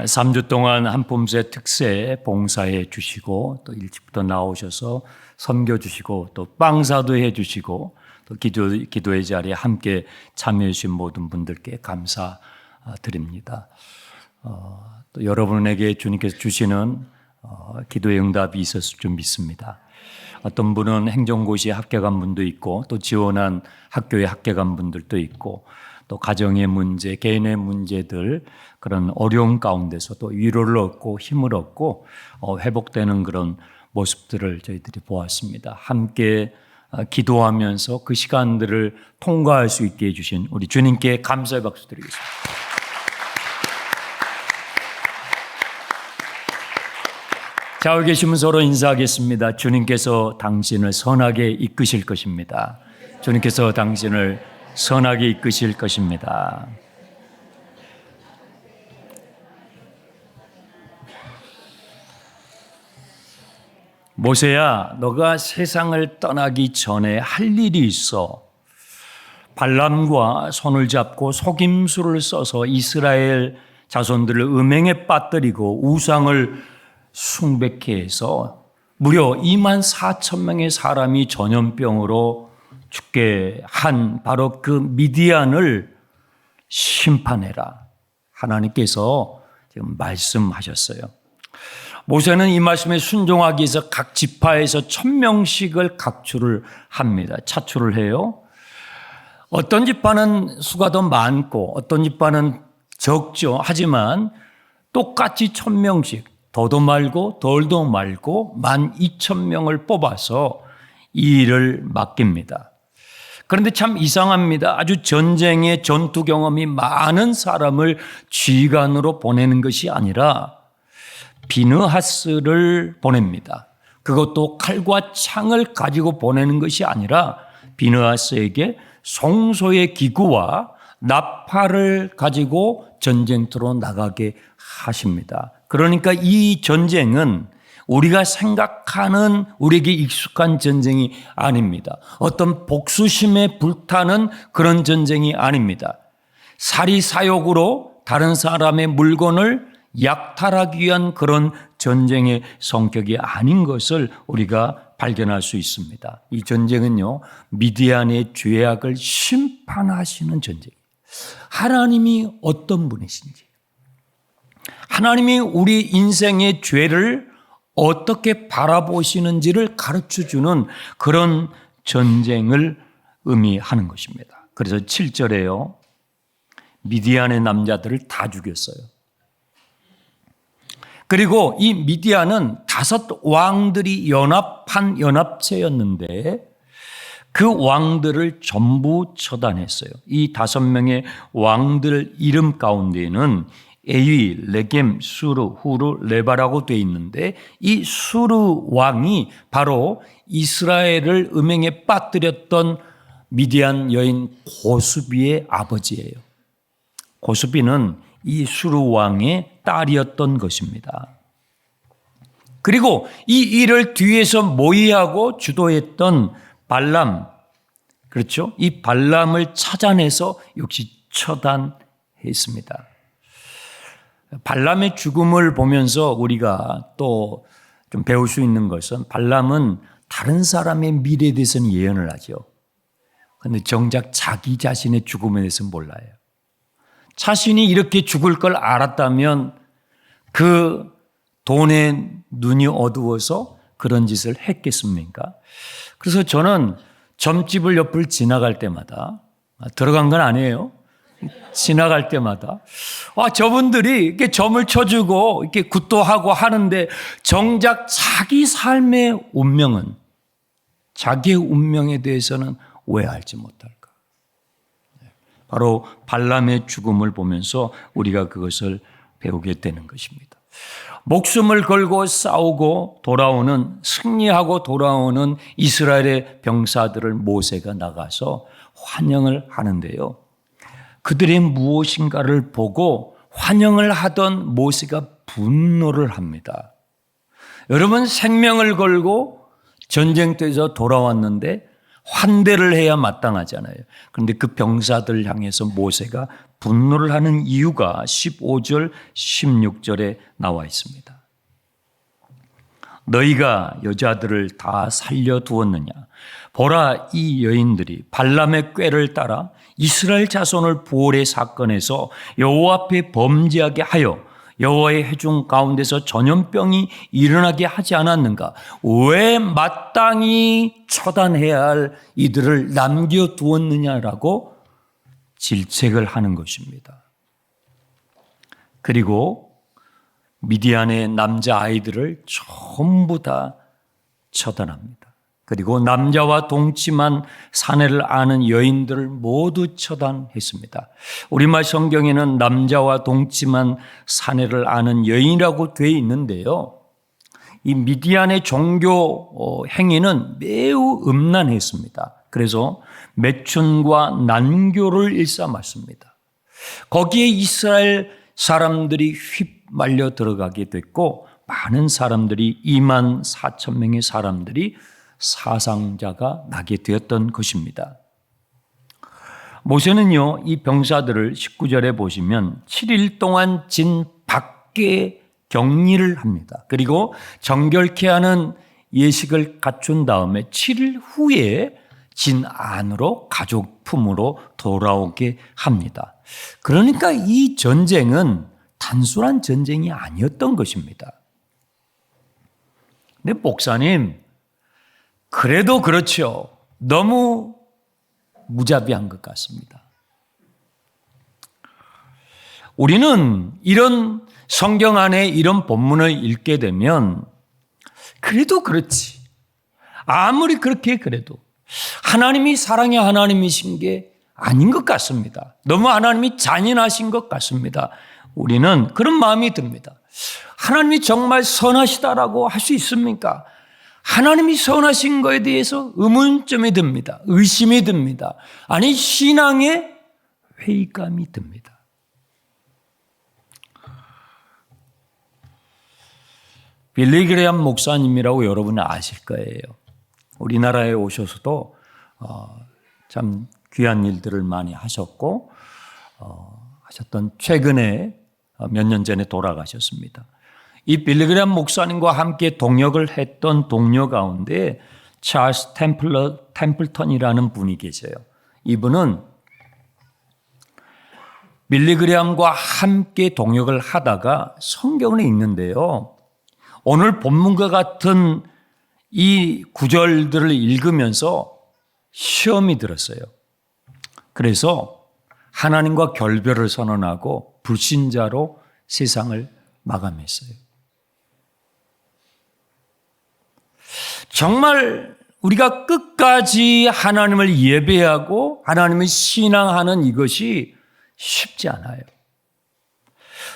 3주 동안 한봄새 특세 봉사해 주시고 또 일찍부터 나오셔서 섬겨 주시고 또 빵사도 해 주시고 또 기도의 자리에 함께 참여해 주신 모든 분들께 감사드립니다. 또 여러분에게 주님께서 주시는 기도의 응답이 있었을 줄 믿습니다. 어떤 분은 행정고시에 합격한 분도 있고 또 지원한 학교에 합격한 분들도 있고 또 가정의 문제, 개인의 문제들 그런 어려움 가운데서 또 위로를 얻고 힘을 얻고 회복되는 그런 모습들을 저희들이 보았습니다. 함께 기도하면서 그 시간들을 통과할 수 있게 해주신 우리 주님께 감사의 박수 드리겠습니다. 자, 여기 계시면 서로 인사하겠습니다. 주님께서 당신을 선하게 이끄실 것입니다. 주님께서 당신을 선하게 이끄실 것입니다. 모세야, 너가 세상을 떠나기 전에 할 일이 있어. 발람과 손을 잡고 속임수를 써서 이스라엘 자손들을 음행에 빠뜨리고 우상을 숭배케 해서 무려 24,000명의 사람이 전염병으로 죽게 한 바로 그 미디안을 심판해라. 하나님께서 지금 말씀하셨어요. 모세는 이 말씀에 순종하기 위해서 각 지파에서 1,000명씩을 각출을 합니다. 차출을 해요. 어떤 지파는 수가 더 많고 어떤 지파는 적죠. 하지만 똑같이 1,000명씩 더도 말고 덜도 말고 12,000명을 뽑아서 이 일을 맡깁니다. 그런데 참 이상합니다. 아주 전쟁의 전투 경험이 많은 사람을 지휘관으로 보내는 것이 아니라 비느하스를 보냅니다. 그것도 칼과 창을 가지고 보내는 것이 아니라 비느하스에게 송소의 기구와 나팔을 가지고 전쟁터로 나가게 하십니다. 그러니까 이 전쟁은 우리가 생각하는 우리에게 익숙한 전쟁이 아닙니다. 어떤 복수심에 불타는 그런 전쟁이 아닙니다. 사리사욕으로 다른 사람의 물건을 약탈하기 위한 그런 전쟁의 성격이 아닌 것을 우리가 발견할 수 있습니다. 이 전쟁은요, 미디안의 죄악을 심판하시는 전쟁이에요. 하나님이 어떤 분이신지, 하나님이 우리 인생의 죄를 어떻게 바라보시는지를 가르쳐주는 그런 전쟁을 의미하는 것입니다. 그래서 7절에요. 미디안의 남자들을 다 죽였어요. 그리고 이 미디안은 5 왕들이 연합한 연합체였는데 그 왕들을 전부 처단했어요. 이 5명의 왕들 이름 가운데에는 에위, 레겜, 수르, 후르, 레바라고 되어 있는데 이 수르 왕이 바로 이스라엘을 음행에 빠뜨렸던 미디안 여인 고수비의 아버지예요. 고수비는 이 수르 왕의 딸이었던 것입니다. 그리고 이 일을 뒤에서 모의하고 주도했던 발람, 그렇죠? 이 발람을 찾아내서 역시 처단했습니다. 발람의 죽음을 보면서 우리가 또 좀 배울 수 있는 것은 발람은 다른 사람의 미래에 대해서는 예언을 하죠. 그런데 정작 자기 자신의 죽음에 대해서는 몰라요. 자신이 이렇게 죽을 걸 알았다면 그 돈에 눈이 어두워서 그런 짓을 했겠습니까? 그래서 저는 점집을 옆을 지나갈 때마다, 들어간 건 아니에요. 지나갈 때마다 저분들이 이렇게 점을 쳐주고 이렇게 굿도 하고 하는데 정작 자기 삶의 운명은, 자기의 운명에 대해서는 왜 알지 못할까? 바로 발람의 죽음을 보면서 우리가 그것을 배우게 되는 것입니다. 목숨을 걸고 싸우고 돌아오는, 승리하고 돌아오는 이스라엘의 병사들을 모세가 나가서 환영을 하는데요. 그들의 무엇인가를 보고 환영을 하던 모세가 분노를 합니다. 여러분, 생명을 걸고 전쟁터에서 돌아왔는데 환대를 해야 마땅하잖아요. 그런데 그 병사들 향해서 모세가 분노를 하는 이유가 15절, 16절에 나와 있습니다. 너희가 여자들을 다 살려두었느냐? 보라, 이 여인들이 발람의 꾀를 따라 이스라엘 자손을 부올의 사건에서 여호와 앞에 범죄하게 하여 여호와의 회중 가운데서 전염병이 일어나게 하지 않았는가? 왜 마땅히 처단해야 할 이들을 남겨두었느냐라고 질책을 하는 것입니다. 그리고 미디안의 남자아이들을 전부 다 처단합니다. 그리고 남자와 동침한 사내를 아는 여인들을 모두 처단했습니다. 우리말 성경에는 남자와 동침한 사내를 아는 여인이라고 되어 있는데요. 이 미디안의 종교 행위는 매우 음란했습니다. 그래서 매춘과 난교를 일삼았습니다. 거기에 이스라엘 사람들이 휘말려 들어가게 됐고 많은 사람들이 2만 4천 명의 사람들이 사상자가 나게 되었던 것입니다. 모세는요, 이 병사들을 19절에 보시면 7일 동안 진 밖에 격리를 합니다. 그리고 정결케 하는 예식을 갖춘 다음에 7일 후에 진 안으로 가족 품으로 돌아오게 합니다. 그러니까 이 전쟁은 단순한 전쟁이 아니었던 것입니다. 근데 목사님, 그래도 그렇죠. 너무 무자비한 것 같습니다. 우리는 이런 성경 안에 이런 본문을 읽게 되면 그래도 그렇지. 아무리 그렇게 그래도 하나님이 사랑의 하나님이신 게 아닌 것 같습니다. 너무 하나님이 잔인하신 것 같습니다. 우리는 그런 마음이 듭니다. 하나님이 정말 선하시다라고 할 수 있습니까? 하나님이 선하신 거에 대해서 의문점이 듭니다. 의심이 듭니다. 아니, 신앙에 회의감이 듭니다. 빌리 그레이엄 목사님이라고 여러분은 아실 거예요. 우리나라에 오셔서도 참 귀한 일들을 많이 하셨고 하셨던 최근에 몇 년 전에 돌아가셨습니다. 이 빌리 그레이엄 목사님과 함께 동역을 했던 동료 가운데 찰스 템플턴이라는 분이 계세요. 이분은 빌리 그레이엄과 함께 동역을 하다가 성경을 읽는데요. 오늘 본문과 같은 이 구절들을 읽으면서 시험이 들었어요. 그래서 하나님과 결별을 선언하고 불신자로 세상을 마감했어요. 정말 우리가 끝까지 하나님을 예배하고 하나님을 신앙하는 이것이 쉽지 않아요.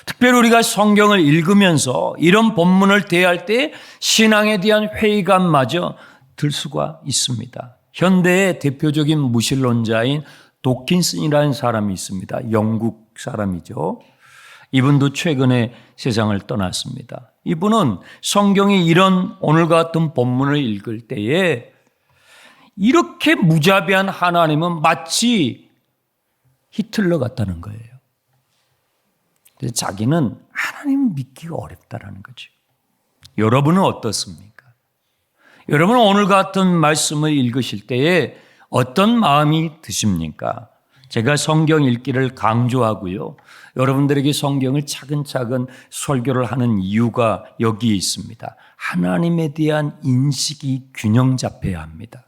특별히 우리가 성경을 읽으면서 이런 본문을 대할 때 신앙에 대한 회의감마저 들 수가 있습니다. 현대의 대표적인 무신론자인 도킨슨이라는 사람이 있습니다. 영국 사람이죠. 이분도 최근에 세상을 떠났습니다. 이분은 성경이 이런 오늘과 같은 본문을 읽을 때에 이렇게 무자비한 하나님은 마치 히틀러 같다는 거예요. 그래서 자기는 하나님 믿기가 어렵다라는 거죠. 여러분은 어떻습니까? 여러분은 오늘 같은 말씀을 읽으실 때에 어떤 마음이 드십니까? 제가 성경 읽기를 강조하고요. 여러분들에게 성경을 차근차근 설교를 하는 이유가 여기에 있습니다. 하나님에 대한 인식이 균형 잡혀야 합니다.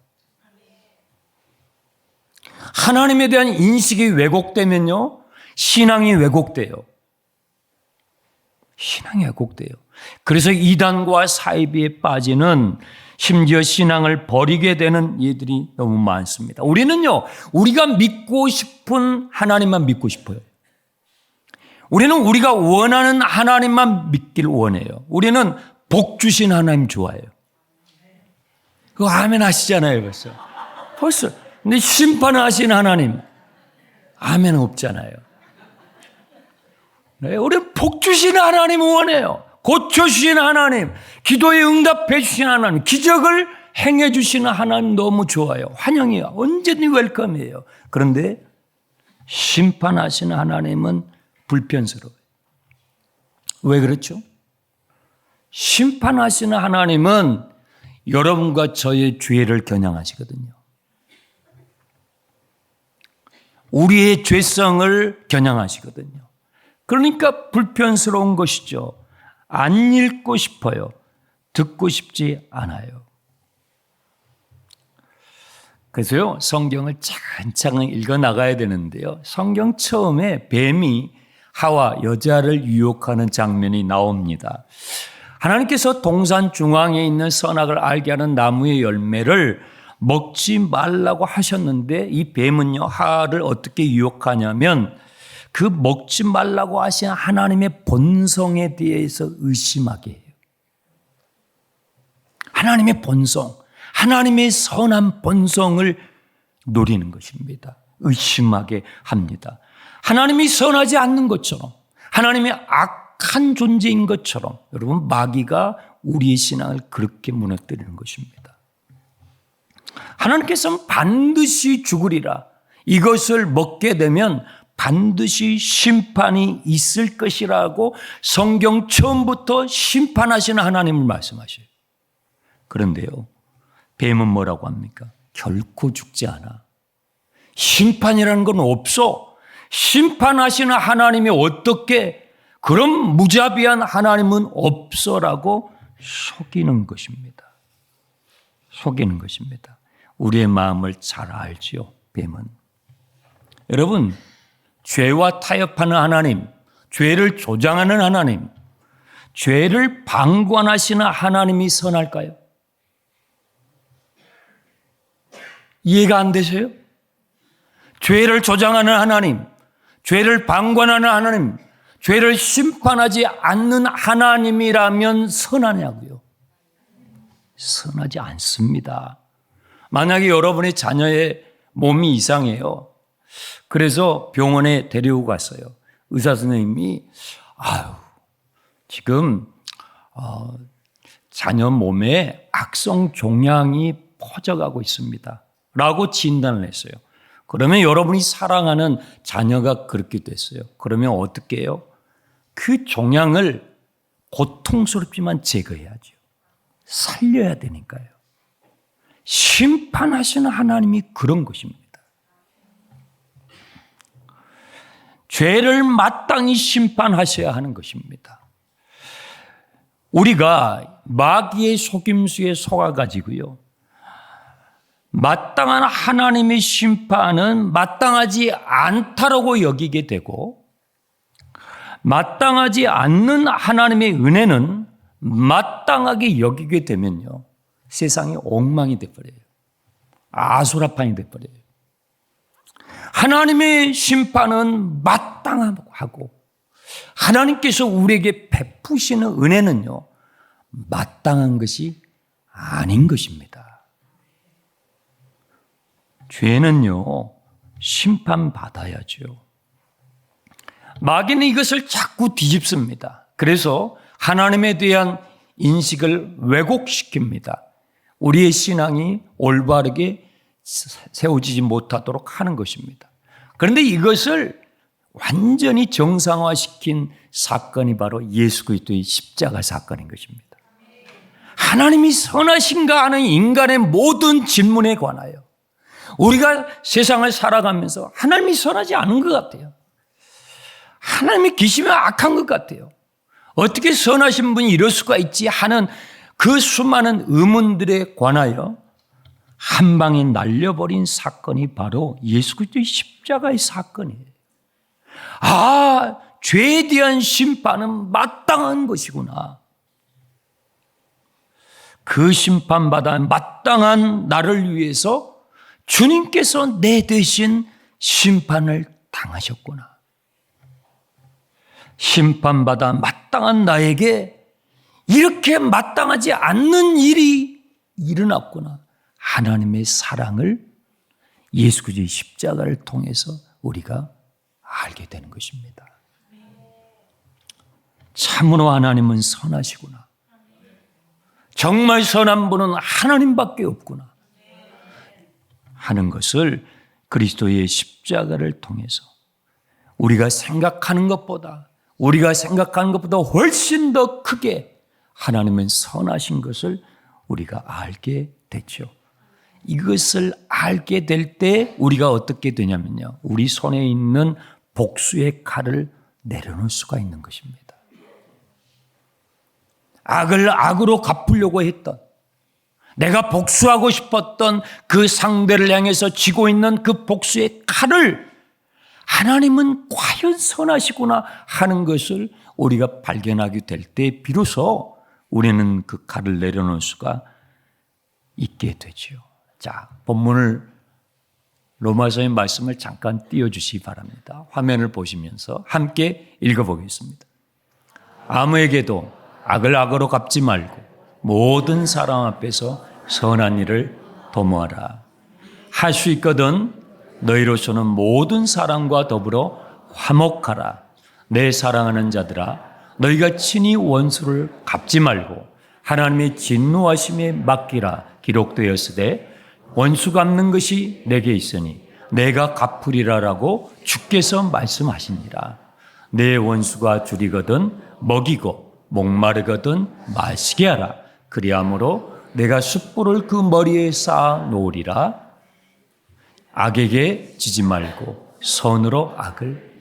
하나님에 대한 인식이 왜곡되면요, 신앙이 왜곡돼요. 신앙이 왜곡돼요. 그래서 이단과 사이비에 빠지는, 심지어 신앙을 버리게 되는 이들이 너무 많습니다. 우리는요, 우리가 믿고 싶은 하나님만 믿고 싶어요. 우리는 우리가 원하는 하나님만 믿길 원해요. 우리는 복 주신 하나님 좋아해요. 그거 아멘 하시잖아요, 벌써. 근데 심판을 하신 하나님, 아멘 없잖아요. 네, 우리는 복 주신 하나님 원해요. 고쳐주신 하나님, 기도에 응답해 주신 하나님, 기적을 행해 주시는 하나님 너무 좋아요. 환영해요. 언제든지 웰컴이에요. 그런데 심판하시는 하나님은 불편스러워요. 왜 그렇죠? 심판하시는 하나님은 여러분과 저의 죄를 겨냥하시거든요. 우리의 죄성을 겨냥하시거든요. 그러니까 불편스러운 것이죠. 안 읽고 싶어요. 듣고 싶지 않아요. 그래서요, 성경을 차근차근 읽어 나가야 되는데요. 성경 처음에 뱀이 하와 여자를 유혹하는 장면이 나옵니다. 하나님께서 동산 중앙에 있는 선악을 알게 하는 나무의 열매를 먹지 말라고 하셨는데 이 뱀은요, 하와를 어떻게 유혹하냐면 그 먹지 말라고 하신 하나님의 본성에 대해서 의심하게 해요. 하나님의 본성, 하나님의 선한 본성을 노리는 것입니다. 의심하게 합니다. 하나님이 선하지 않는 것처럼, 하나님이 악한 존재인 것처럼 여러분 마귀가 우리의 신앙을 그렇게 무너뜨리는 것입니다. 하나님께서는 반드시 죽으리라. 이것을 먹게 되면 반드시 심판이 있을 것이라고 성경 처음부터 심판하시는 하나님을 말씀하셔요. 그런데요, 뱀은 뭐라고 합니까? 결코 죽지 않아. 심판이라는 건 없어. 심판하시는 하나님이 어떻게 그런 무자비한 하나님은 없어라고 속이는 것입니다. 속이는 것입니다. 우리의 마음을 잘 알지요, 뱀은. 여러분, 죄와 타협하는 하나님, 죄를 조장하는 하나님, 죄를 방관하시는 하나님이 선할까요? 이해가 안 되세요? 죄를 조장하는 하나님, 죄를 방관하는 하나님, 죄를 심판하지 않는 하나님이라면 선하냐고요? 선하지 않습니다. 만약에 여러분의 자녀의 몸이 이상해요. 그래서 병원에 데리고 갔어요. 의사 선생님이 지금 자녀 몸에 악성 종양이 퍼져가고 있습니다. 라고 진단을 했어요. 그러면 여러분이 사랑하는 자녀가 그렇게 됐어요. 그러면 어떻게 해요? 그 종양을 고통스럽지만 제거해야죠. 살려야 되니까요. 심판하시는 하나님이 그런 것입니다. 죄를 마땅히 심판하셔야 하는 것입니다. 우리가 마귀의 속임수에 속아가지고요, 마땅한 하나님의 심판은 마땅하지 않다라고 여기게 되고 마땅하지 않는 하나님의 은혜는 마땅하게 여기게 되면요, 세상이 엉망이 돼버려요. 아수라판이 돼버려요. 하나님의 심판은 마땅하고 하나님께서 우리에게 베푸시는 은혜는요, 마땅한 것이 아닌 것입니다. 죄는요, 심판받아야죠. 마귀는 이것을 자꾸 뒤집습니다. 그래서 하나님에 대한 인식을 왜곡시킵니다. 우리의 신앙이 올바르게 세워지지 못하도록 하는 것입니다. 그런데 이것을 완전히 정상화시킨 사건이 바로 예수 그리스도의 십자가 사건인 것입니다. 하나님이 선하신가 하는 인간의 모든 질문에 관하여 우리가 세상을 살아가면서 하나님이 선하지 않은 것 같아요. 하나님이 계시면 악한 것 같아요. 어떻게 선하신 분이 이럴 수가 있지 하는 그 수많은 의문들에 관하여 한 방에 날려버린 사건이 바로 예수 그리스도의 십자가의 사건이에요. 죄에 대한 심판은 마땅한 것이구나. 그 심판받아 마땅한 나를 위해서 주님께서 내 대신 심판을 당하셨구나. 심판받아 마땅한 나에게 이렇게 마땅하지 않는 일이 일어났구나. 하나님의 사랑을 예수 그리스도의 십자가를 통해서 우리가 알게 되는 것입니다. 참으로 하나님은 선하시구나. 정말 선한 분은 하나님밖에 없구나 하는 것을 그리스도의 십자가를 통해서 우리가 생각하는 것보다 훨씬 더 크게 하나님은 선하신 것을 우리가 알게 됐죠. 이것을 알게 될 때 우리가 어떻게 되냐면요, 우리 손에 있는 복수의 칼을 내려놓을 수가 있는 것입니다. 악을 악으로 갚으려고 했던, 내가 복수하고 싶었던 그 상대를 향해서 쥐고 있는 그 복수의 칼을 하나님은 과연 선하시구나 하는 것을 우리가 발견하게 될 때 비로소 우리는 그 칼을 내려놓을 수가 있게 되죠. 자, 본문을 로마서의 말씀을 잠깐 띄워주시기 바랍니다. 화면을 보시면서 함께 읽어보겠습니다. 아무에게도 악을 악으로 갚지 말고 모든 사람 앞에서 선한 일을 도모하라. 할 수 있거든 너희로서는 모든 사람과 더불어 화목하라. 내 사랑하는 자들아, 너희가 친히 원수를 갚지 말고 하나님의 진노하심에 맡기라. 기록되었으되 원수 갚는 것이 내게 있으니 내가 갚으리라라고 주께서 말씀하시니라. 내 원수가 줄이거든 먹이고 목마르거든 마시게 하라. 그리함으로 내가 숯불을 그 머리에 쌓아 놓으리라. 악에게 지지 말고 선으로 악을.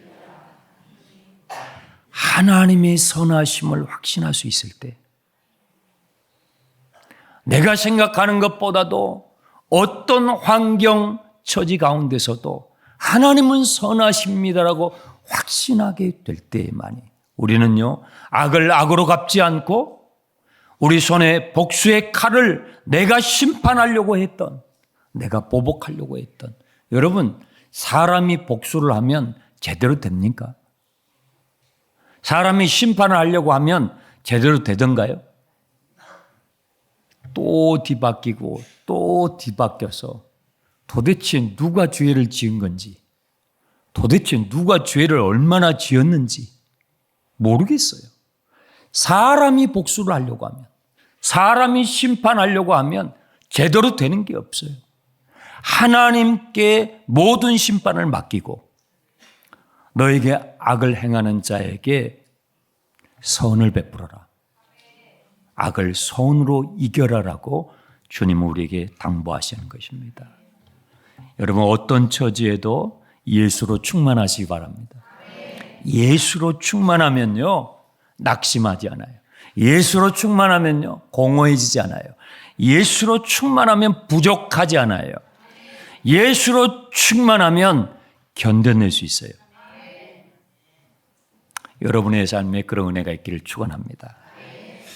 하나님의 선하심을 확신할 수 있을 때, 내가 생각하는 것보다도 어떤 환경 처지 가운데서도 하나님은 선하십니다라고 확신하게 될 때만이 우리는요, 악을 악으로 갚지 않고 우리 손에 복수의 칼을 내가 심판하려고 했던, 내가 보복하려고 했던, 여러분, 사람이 복수를 하면 제대로 됩니까? 사람이 심판을 하려고 하면 제대로 되던가요? 또 뒤바뀌고 또 뒤바뀌어서 도대체 누가 죄를 지은 건지, 도대체 누가 죄를 얼마나 지었는지 모르겠어요. 사람이 복수를 하려고 하면, 사람이 심판하려고 하면 제대로 되는 게 없어요. 하나님께 모든 심판을 맡기고 너에게 악을 행하는 자에게 선을 베풀어라. 악을 선으로 이겨라라고 주님은 우리에게 당부하시는 것입니다. 여러분, 어떤 처지에도 예수로 충만하시기 바랍니다. 예수로 충만하면요, 낙심하지 않아요. 예수로 충만하면요, 공허해지지 않아요. 예수로 충만하면 부족하지 않아요. 예수로 충만하면 견뎌낼 수 있어요. 여러분의 삶에 그런 은혜가 있기를 축원합니다.